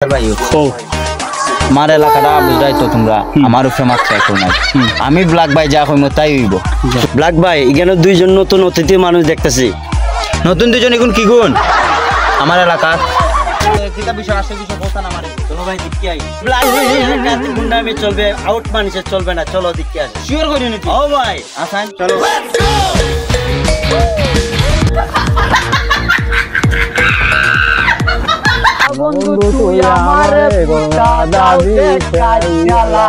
আমার এলাকাটা বুঝাই তো তোমরা আমার উপরে মারছে এখন আমি ব্ল্যাক ভাই যা কইমো তাই হইব। ব্ল্যাক ভাই এখানে দুইজন নতুন অতিথি মানুষ দেখতেছি। নতুন দুজন এখন কি গুণ আমার এলাকার বিষয় আসে বিষয় বলতাম আমার ভাই দিকে আই ব্ল্যাক গুন্ডামি চলবে, আউট মানুষের চলবে না। চলো দিকে আসে শিওর করি নাকি? ও ভাই আসান চলো। বন্ধু তুই আমার বুটা দাবি কাইলা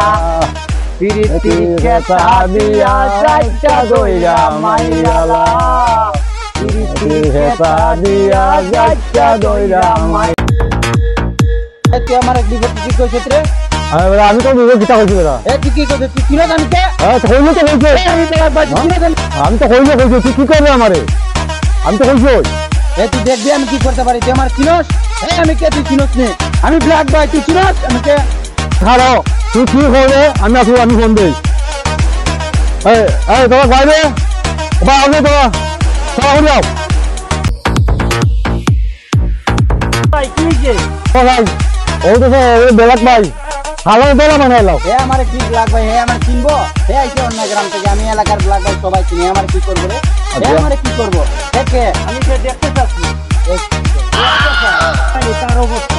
পিরিতি কেতা দিয়া যাইতা দইরা মাইয়ালা পিরিতি কেতা দিয়া যাইতা দইরা মাই তুই আমার এক বিপদ কি কইছিস রে? আমি তো বিপদ কিটা কইছি বেটা। এ তুই কি কইছিস? তুই কিনা জানতে? কইলো তো কইছিস। আমি তো কইলো কইছিস তুই কি করবে আমারে? আমি তো কইছিস এ তুই দেখবি আমি কি করতে পারি। তুই আমার চিনস? আমি কে তুই চিনস নে? আমি ব্ল্যাক ভাই তুই চিনস আমাকে? ছাড়ো তুই কি করবে আমি আসবো, আমি ফোন দেই। এই এই তোমার বাইরে বা আমি তোমার হয়ে যাও ভাই কি যে ও ভাই ও তো ব্ল্যাক ভাই ভালো বেলা বানাইলাও। হে আমার কি ব্ল্যাক ভাই? হে আমার চিনবো? হে আইছে অন্য গ্রাম থেকে। আমি এলাকার ব্ল্যাক ভাই সবাই চিনি। আমার কি করবো রে? হে আমার কি করবো? দেখে আমি যে দেখতে চাচ্ছি তার অবস্থা।